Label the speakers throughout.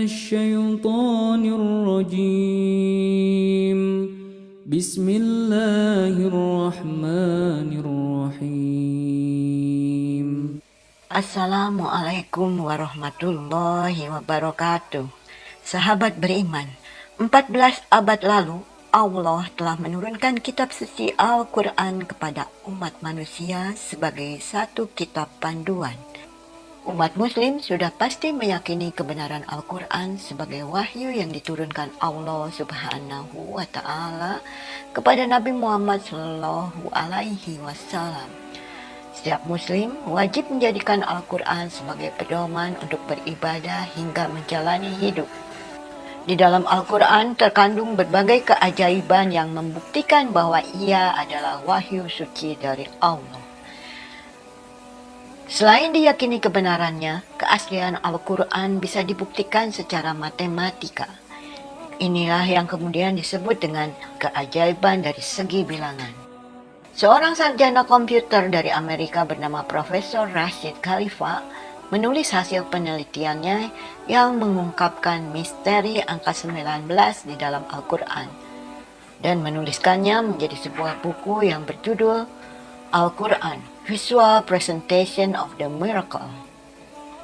Speaker 1: الشيطان الرجيم بسم الله الرحمن الرحيم.
Speaker 2: Assalamualaikum warahmatullahi wabarakatuh. Sahabat beriman, 14 abad lalu Allah telah menurunkan kitab suci Al-Quran kepada umat manusia sebagai satu kitab panduan. Umat muslim sudah pasti meyakini kebenaran Al-Quran sebagai wahyu yang diturunkan Allah Subhanahu wa Ta'ala kepada Nabi Muhammad SAW. Setiap muslim wajib menjadikan Al-Quran sebagai pedoman untuk beribadah hingga menjalani hidup. Di dalam Al-Quran terkandung berbagai keajaiban yang membuktikan bahwa ia adalah wahyu suci dari Allah. Selain diyakini kebenarannya, keaslian Al-Quran bisa dibuktikan secara matematika. Inilah yang kemudian disebut dengan keajaiban dari segi bilangan. Seorang sarjana komputer dari Amerika bernama Profesor Rashid Khalifa menulis hasil penelitiannya yang mengungkapkan misteri angka 19 di dalam Al-Quran dan menuliskannya menjadi sebuah buku yang berjudul Al-Quran, Visual Presentation of the Miracle.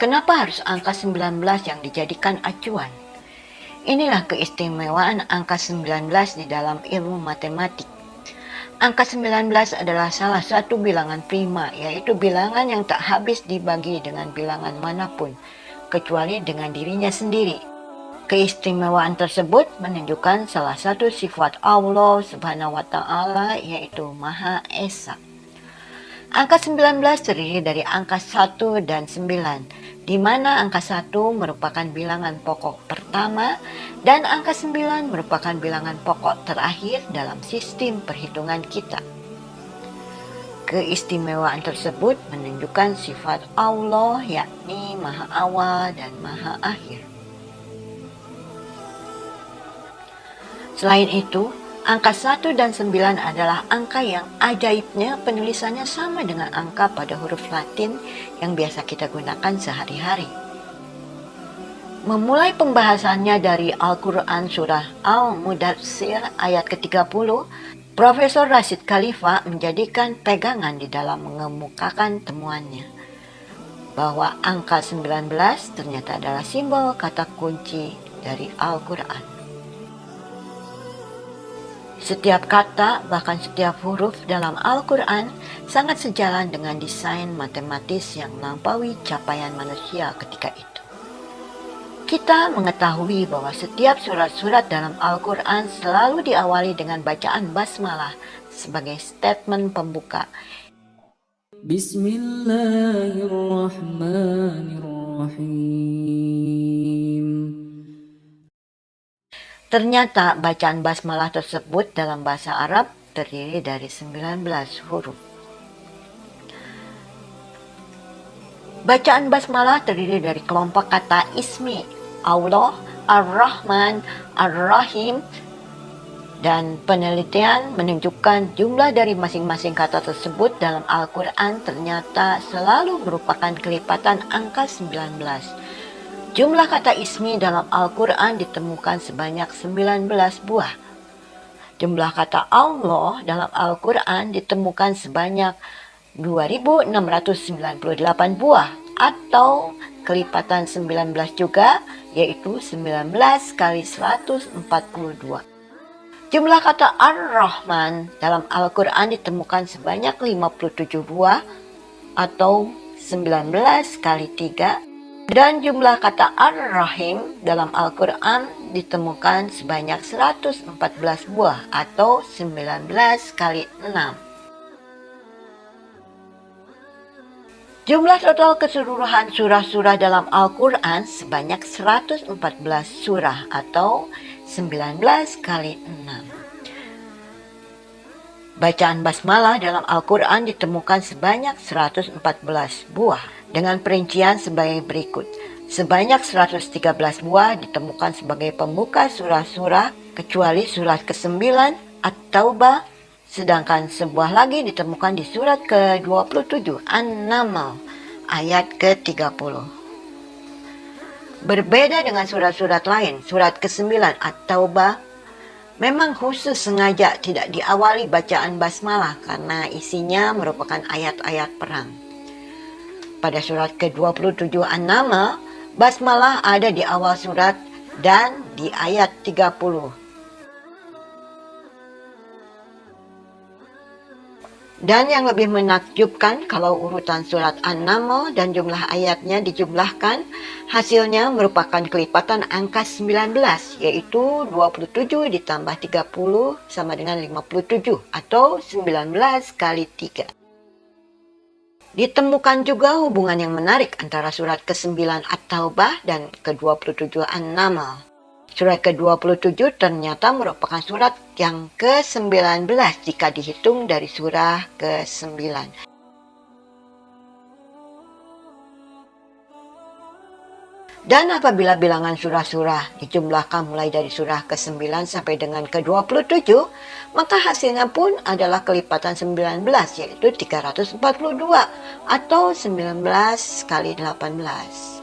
Speaker 2: Kenapa harus angka 19 yang dijadikan acuan? Inilah keistimewaan angka 19 di dalam ilmu matematik. Angka 19 adalah salah satu bilangan prima, yaitu bilangan yang tak habis dibagi dengan bilangan manapun, kecuali dengan dirinya sendiri. Keistimewaan tersebut menunjukkan salah satu sifat Allah Subhanahu wa Ta'ala, yaitu Maha Esa. Angka 19 terdiri dari angka 1 dan 9, di mana angka 1 merupakan bilangan pokok pertama dan angka 9 merupakan bilangan pokok terakhir dalam sistem perhitungan kita. Keistimewaan tersebut menunjukkan sifat Allah, yakni Maha Awal dan Maha Akhir. Selain itu, angka 1 dan 9 adalah angka yang ajaibnya penulisannya sama dengan angka pada huruf Latin yang biasa kita gunakan sehari-hari. Memulai pembahasannya dari Al-Quran surah Al-Mudaththir ayat ke-30, Profesor Rashid Khalifa menjadikan pegangan di dalam mengemukakan temuannya bahwa angka 19 ternyata adalah simbol kata kunci dari Al-Quran. Setiap kata, bahkan setiap huruf dalam Al-Quran sangat sejalan dengan desain matematis yang melampaui capaian manusia ketika itu. Kita mengetahui bahwa setiap surat-surat dalam Al-Quran selalu diawali dengan bacaan basmalah sebagai statement pembuka.
Speaker 1: Bismillahirrahmanirrahim.
Speaker 2: Ternyata bacaan basmalah tersebut dalam bahasa Arab terdiri dari 19 huruf. Bacaan basmalah terdiri dari kelompok kata ismi, Allah, Ar-Rahman, Ar-Rahim, dan penelitian menunjukkan jumlah dari masing-masing kata tersebut dalam Al-Quran ternyata selalu merupakan kelipatan angka 19. Jumlah kata ismi dalam Al-Quran ditemukan sebanyak 19 buah. Jumlah kata Allah dalam Al-Quran ditemukan sebanyak 2.698 buah atau kelipatan 19 juga, yaitu 19 kali 142. Jumlah kata Ar-Rahman dalam Al-Quran ditemukan sebanyak 57 buah atau 19 kali 3, dan jumlah kata Ar-Rahim dalam Al-Quran ditemukan sebanyak 114 buah atau 19 kali 6. Jumlah total keseluruhan surah-surah dalam Al-Quran sebanyak 114 surah atau 19 kali 6. Bacaan basmalah dalam Al-Quran ditemukan sebanyak 114 buah dengan perincian sebagai berikut. Sebanyak 113 buah ditemukan sebagai pembuka surah-surah kecuali surat ke-9 At-Taubah, sedangkan sebuah lagi ditemukan di surat ke-27 An-Naml ayat ke-30. Berbeda dengan surat-surat lain, surat ke-9 At-Taubah memang khusus sengaja tidak diawali bacaan basmalah karena isinya merupakan ayat-ayat perang. Pada surat ke-27 An-Naml, basmalah ada di awal surat dan di ayat 30. Dan yang lebih menakjubkan, kalau urutan surat An-Naml dan jumlah ayatnya dijumlahkan, hasilnya merupakan kelipatan angka 19, yaitu 27 ditambah 30 sama dengan 57, atau 19 kali 3. Ditemukan juga hubungan yang menarik antara surat ke-9 At-Taubah dan ke-27 An-Naml. Surat ke-27 ternyata merupakan surat yang ke-19 jika dihitung dari surah ke-9. Dan apabila bilangan surah-surah dijumlahkan mulai dari surah ke-9 sampai dengan ke-27, maka hasilnya pun adalah kelipatan 19, yaitu 342 atau 19 kali 18.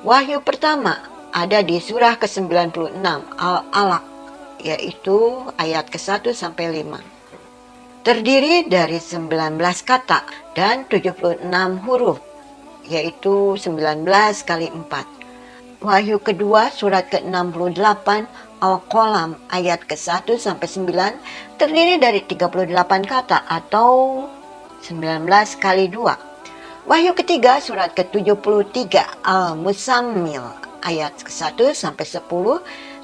Speaker 2: Wahyu pertama ada di surah ke-96 Al-Alaq, yaitu ayat ke-1 sampai 5. Terdiri dari 19 kata dan 76 huruf, yaitu 19 kali 4. Wahyu kedua surat ke-68 Al-Qalam ayat ke-1 sampai 9 terdiri dari 38 kata atau 19 kali 2. Wahyu ketiga surat ke-73 Al-Muzammil ayat ke-1 sampai 10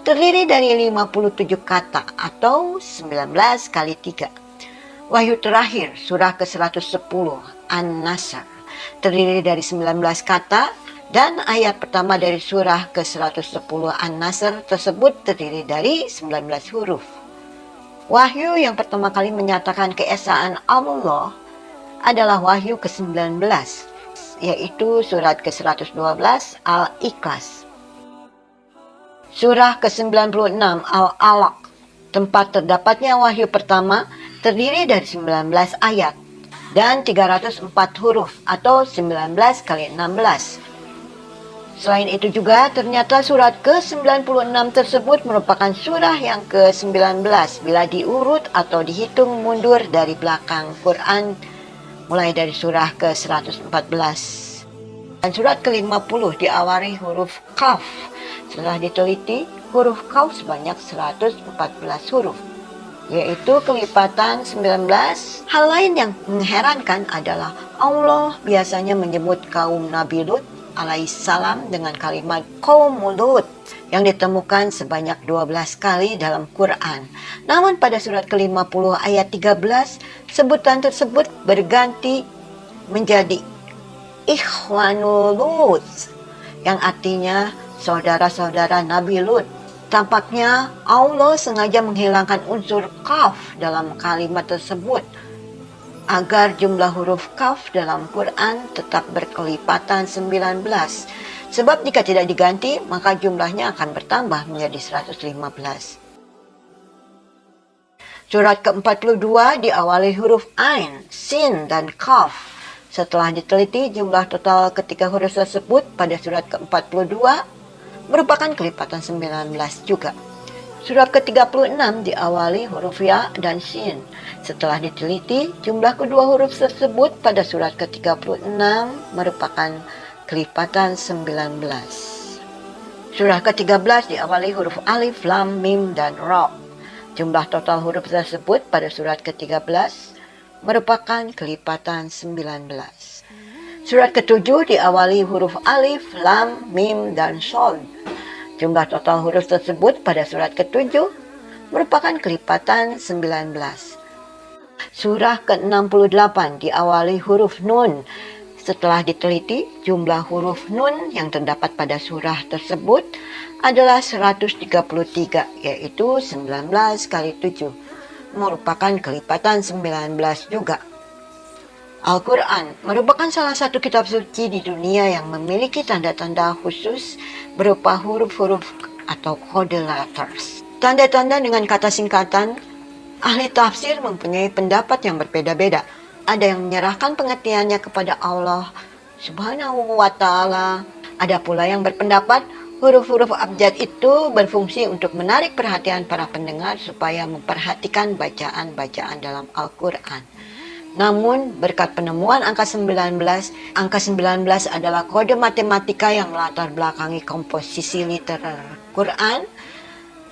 Speaker 2: terdiri dari 57 kata atau 19 kali 3. Wahyu terakhir surah ke-110 An-Nasr terdiri dari 19 kata dan ayat pertama dari surah ke-110 An-Nasr tersebut terdiri dari 19 huruf. Wahyu yang pertama kali menyatakan keesaan Allah adalah wahyu ke-19, yaitu surat ke-112 Al-Ikhlas. Surah ke-96 Al-Alaq, tempat terdapatnya wahyu pertama, terdiri dari 19 ayat dan 304 huruf atau 19 kali 16. Selain itu juga ternyata surat ke-96 tersebut merupakan surah yang ke-19 bila diurut atau dihitung mundur dari belakang Quran mulai dari surah ke-114. Dan surat ke-50 diawali huruf Qaf. Setelah diteliti, huruf Qaf sebanyak 114 huruf, yaitu kelipatan 19. Hal lain yang mengherankan adalah Allah biasanya menyebut kaum Nabi Lut alaihissalam dengan kalimat kaum Lut yang ditemukan sebanyak 12 kali dalam Quran. Namun pada surat ke-50 ayat 13, sebutan tersebut berganti menjadi Ikhwanul Lut, yang artinya saudara-saudara Nabi Lut. Tampaknya Allah sengaja menghilangkan unsur kaf dalam kalimat tersebut agar jumlah huruf kaf dalam Quran tetap berkelipatan 19. Sebab jika tidak diganti, maka jumlahnya akan bertambah menjadi 115. Surat ke-42 diawali huruf Ain, Sin, dan Qaf. Setelah diteliti, jumlah total ketiga huruf tersebut pada surat ke-42 merupakan kelipatan 19 juga. Surat ke-36 diawali huruf Ya dan Sin. Setelah diteliti, jumlah kedua huruf tersebut pada surat ke-36 merupakan kelipatan 19. Surah ke-13 diawali huruf Alif, Lam, Mim, dan Ra. Jumlah total huruf tersebut pada surat ke-13 merupakan kelipatan 19. Surat ke-7 diawali huruf Alif, Lam, Mim, dan Shad. Jumlah total huruf tersebut pada surat ke-7 merupakan kelipatan 19. Surah ke-68 diawali huruf Nun. Setelah diteliti, jumlah huruf Nun yang terdapat pada surah tersebut adalah 133, yaitu 19 kali 7, merupakan kelipatan 19 juga. Al-Quran merupakan salah satu kitab suci di dunia yang memiliki tanda-tanda khusus berupa huruf-huruf atau kode letters. Tanda-tanda dengan kata singkatan, ahli tafsir mempunyai pendapat yang berbeda-beda. Ada yang menyerahkan pengertiannya kepada Allah Subhanahu wa ta'ala. Ada pula yang berpendapat huruf-huruf abjad itu berfungsi untuk menarik perhatian para pendengar supaya memperhatikan bacaan-bacaan dalam Al-Quran. Namun, berkat penemuan angka 19 adalah kode matematika yang melatar belakangi komposisi literer Quran,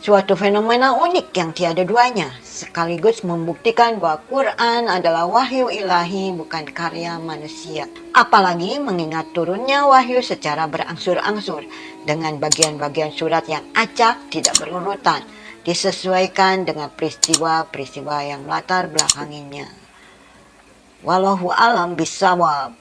Speaker 2: suatu fenomena unik yang tiada duanya, sekaligus membuktikan bahwa Quran adalah wahyu ilahi bukan karya manusia. Apalagi mengingat turunnya wahyu secara berangsur-angsur dengan bagian-bagian surat yang acak tidak berurutan, disesuaikan dengan peristiwa-peristiwa yang melatar belakanginya. Wallahu alam bisawab.